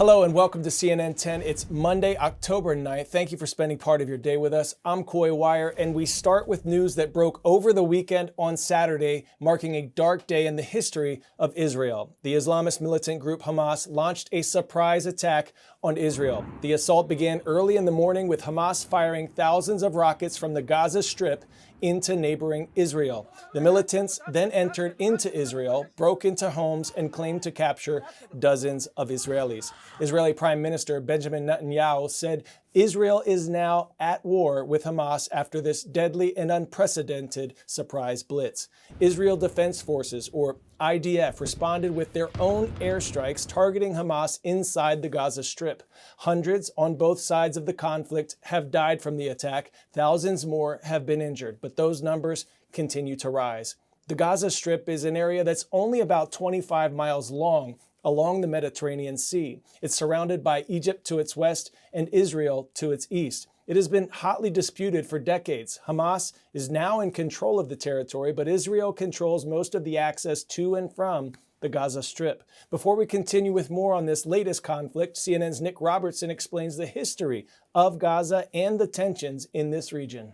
Hello and welcome to CNN 10. It's Monday, October 9th. Thank you for spending part of your day with us. I'm Coy Wire, and we start with news that broke over the weekend on Saturday, marking a dark day in the history of Israel. The Islamist militant group Hamas launched a surprise attack on Israel. The assault began early in the morning with Hamas firing thousands of rockets from the Gaza Strip into neighboring Israel. The militants then entered into Israel, broke into homes, and claimed to capture dozens of Israelis. Israeli Prime Minister Benjamin Netanyahu said Israel is now at war with Hamas after this deadly and unprecedented surprise blitz. Israel Defense Forces, or IDF, responded with their own airstrikes targeting Hamas inside the Gaza Strip. Hundreds on both sides of the conflict have died from the attack. Thousands more have been injured, but those numbers continue to rise. The Gaza Strip is an area that's only about 25 miles long along the Mediterranean Sea. It's surrounded by Egypt to its west and Israel to its east. It has been hotly disputed for decades. Hamas is now in control of the territory, but Israel controls most of the access to and from the Gaza Strip. Before we continue with more on this latest conflict, CNN's Nick Robertson explains the history of Gaza and the tensions in this region.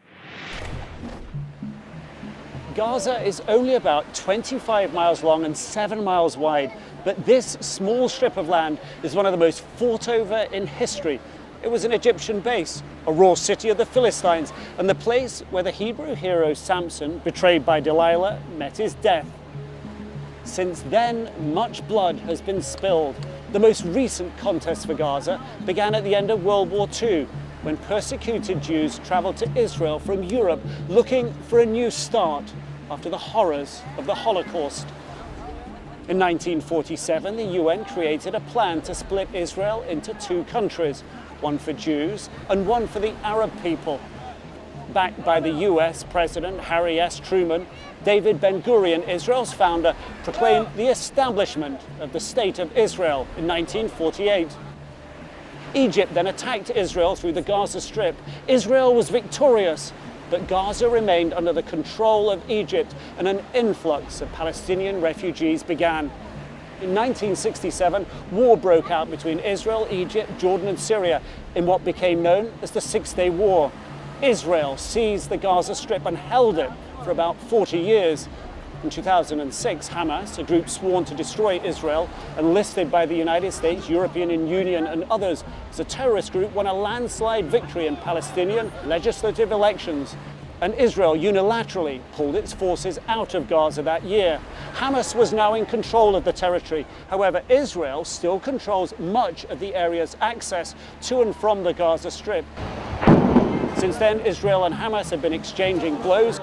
Gaza is only about 25 miles long and 7 miles wide, but this small strip of land is one of the most fought over in history. It was an Egyptian base, a raw city of the Philistines, and the place where the Hebrew hero Samson, betrayed by Delilah, met his death. Since then, much blood has been spilled. The most recent contest for Gaza began at the end of World War II, when persecuted Jews traveled to Israel from Europe looking for a new start after the horrors of the Holocaust. In 1947, the UN created a plan to split Israel into two countries, one for Jews and one for the Arab people. Backed by the US President Harry S. Truman, David Ben-Gurion, Israel's founder, proclaimed the establishment of the State of Israel in 1948. Egypt then attacked Israel through the Gaza Strip. Israel was victorious, but Gaza remained under the control of Egypt, and an influx of Palestinian refugees began. In 1967, war broke out between Israel, Egypt, Jordan, and Syria in what became known as the Six-Day War. Israel seized the Gaza Strip and held it for about 40 years. In 2006, Hamas, a group sworn to destroy Israel and listed by the United States, European Union, and others as a terrorist group, won a landslide victory in Palestinian legislative elections. And Israel unilaterally pulled its forces out of Gaza that year. Hamas was now in control of the territory. However, Israel still controls much of the area's access to and from the Gaza Strip. Since then, Israel and Hamas have been exchanging blows.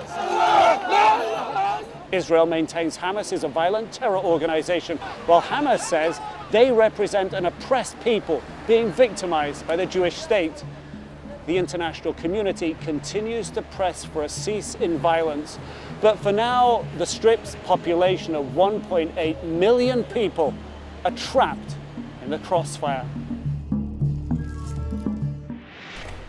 Israel maintains Hamas is a violent terror organization, while Hamas says they represent an oppressed people being victimized by the Jewish state. The international community continues to press for a cease in violence. But for now, the Strip's population of 1.8 million people are trapped in the crossfire.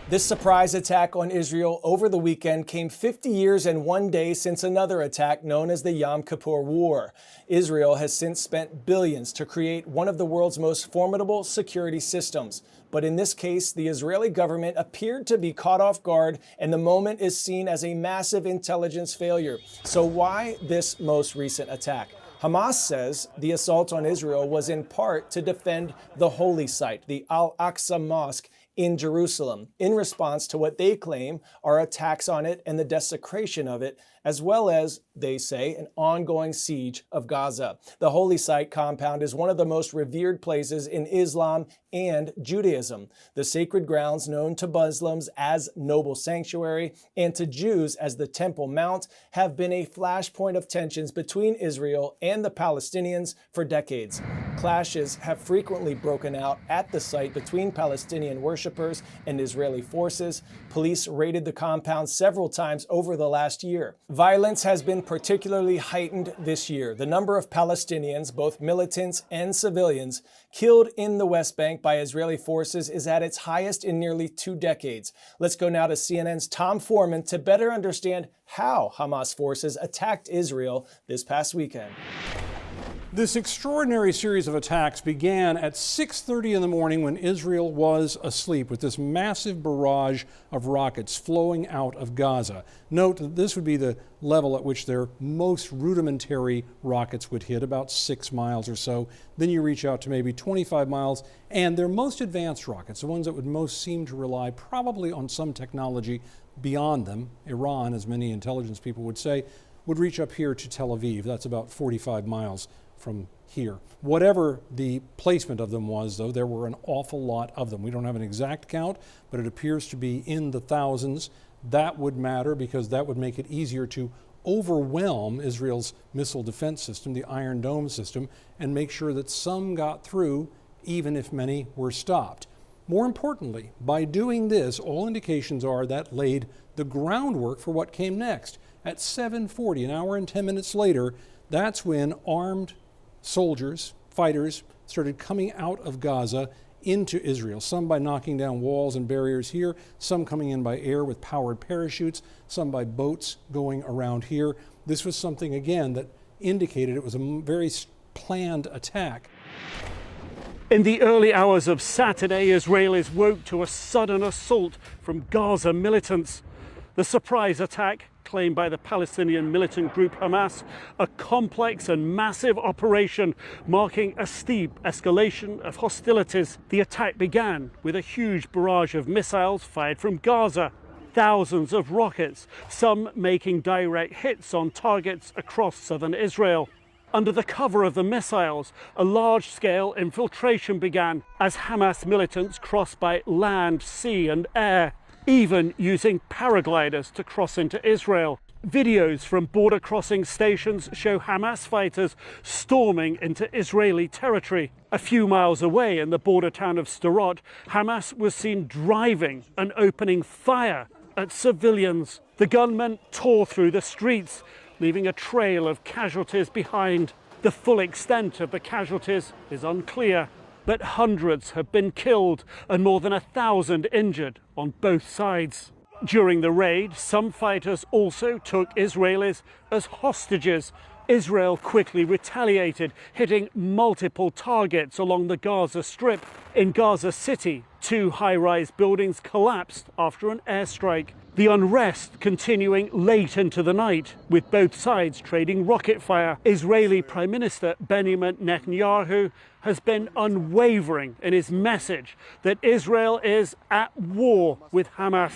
This surprise attack on Israel over the weekend came 50 years and 1 day since another attack known as the Yom Kippur War. Israel has since spent billions to create one of the world's most formidable security systems. But in this case, the Israeli government appeared to be caught off guard, and the moment is seen as a massive intelligence failure. So why this most recent attack? Hamas says the assault on Israel was in part to defend the holy site, the Al-Aqsa Mosque in Jerusalem, in response to what they claim are attacks on it and the desecration of it, as well as, they say, an ongoing siege of Gaza. The holy site compound is one of the most revered places in Islam and Judaism. The sacred grounds known to Muslims as Noble Sanctuary and to Jews as the Temple Mount have been a flashpoint of tensions between Israel and the Palestinians for decades. Clashes have frequently broken out at the site between Palestinian worshippers and Israeli forces. Police raided the compound several times over the last year. Violence has been particularly heightened this year. The number of Palestinians, both militants and civilians, killed in the West Bank by Israeli forces is at its highest in nearly 2 decades. Let's go now to CNN's Tom Foreman to better understand how Hamas forces attacked Israel this past weekend. This extraordinary series of attacks began at 6:30 in the morning when Israel was asleep, with this massive barrage of rockets flowing out of Gaza. Note that this would be the level at which their most rudimentary rockets would hit, about 6 miles or so. Then you reach out to maybe 25 miles, and their most advanced rockets, the ones that would most seem to rely probably on some technology beyond them, Iran, as many intelligence people would say, would reach up here to Tel Aviv. That's about 45 miles from here. Whatever the placement of them was, though, there were an awful lot of them. We don't have an exact count, but it appears to be in the thousands. That would matter because that would make it easier to overwhelm Israel's missile defense system, the Iron Dome system, and make sure that some got through, even if many were stopped. More importantly, by doing this, all indications are that laid the groundwork for what came next. At 7:40, an hour and 10 minutes later, that's when armed soldiers, fighters, started coming out of Gaza into Israel, some by knocking down walls and barriers here, some coming in by air with powered parachutes, some by boats going around here. This was something, again, that indicated it was a very planned attack. In the early hours of Saturday, Israelis woke to a sudden assault from Gaza militants. The surprise attack, claimed by the Palestinian militant group Hamas, a complex and massive operation marking a steep escalation of hostilities. The attack began with a huge barrage of missiles fired from Gaza. Thousands of rockets, some making direct hits on targets across southern Israel. Under the cover of the missiles, a large-scale infiltration began as Hamas militants crossed by land, sea and air, even using paragliders to cross into Israel. Videos from border crossing stations show Hamas fighters storming into Israeli territory. A few miles away in the border town of Sderot, Hamas was seen driving and opening fire at civilians. The gunmen tore through the streets, leaving a trail of casualties behind. The full extent of the casualties is unclear, but hundreds have been killed and more than 1,000 injured on both sides. During the raid, some fighters also took Israelis as hostages. Israel quickly retaliated, hitting multiple targets along the Gaza Strip. In Gaza City, 2 high-rise buildings collapsed after an airstrike. The unrest continuing late into the night, with both sides trading rocket fire. Israeli Prime Minister Benjamin Netanyahu has been unwavering in his message that Israel is at war with Hamas.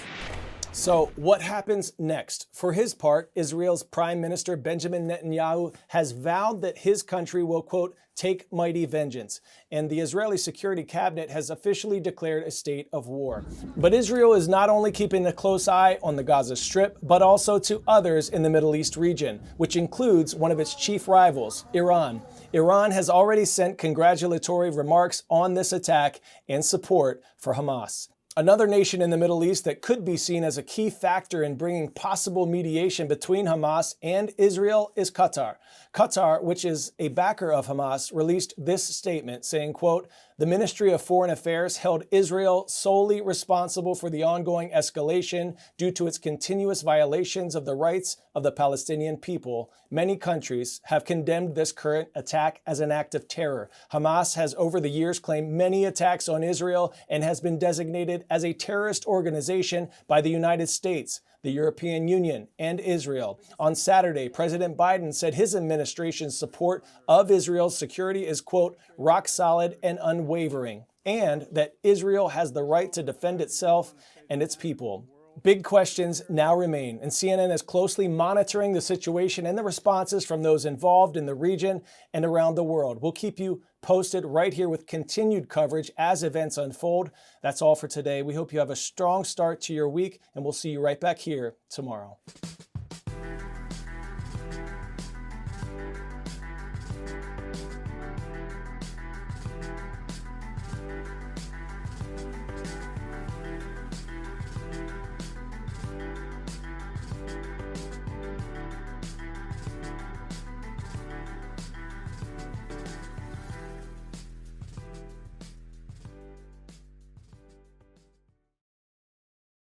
So what happens next? For his part, Israel's Prime Minister Benjamin Netanyahu has vowed that his country will, quote, take mighty vengeance. And the Israeli Security Cabinet has officially declared a state of war. But Israel is not only keeping a close eye on the Gaza Strip, but also to others in the Middle East region, which includes one of its chief rivals, Iran. Iran has already sent congratulatory remarks on this attack and support for Hamas. Another nation in the Middle East that could be seen as a key factor in bringing possible mediation between Hamas and Israel is Qatar. Qatar, which is a backer of Hamas, released this statement saying, quote, the Ministry of Foreign Affairs held Israel solely responsible for the ongoing escalation due to its continuous violations of the rights of the Palestinian people. Many countries have condemned this current attack as an act of terror. Hamas has over the years claimed many attacks on Israel and has been designated as a terrorist organization by the United States, the European Union, and Israel. On Saturday, President Biden said his administration's support of Israel's security is, quote, rock solid and unwavering, and that Israel has the right to defend itself and its people. Big questions now remain, and CNN is closely monitoring the situation and the responses from those involved in the region and around the world. We'll keep you posted right here with continued coverage as events unfold. That's all for today. We hope you have a strong start to your week, and we'll see you right back here tomorrow.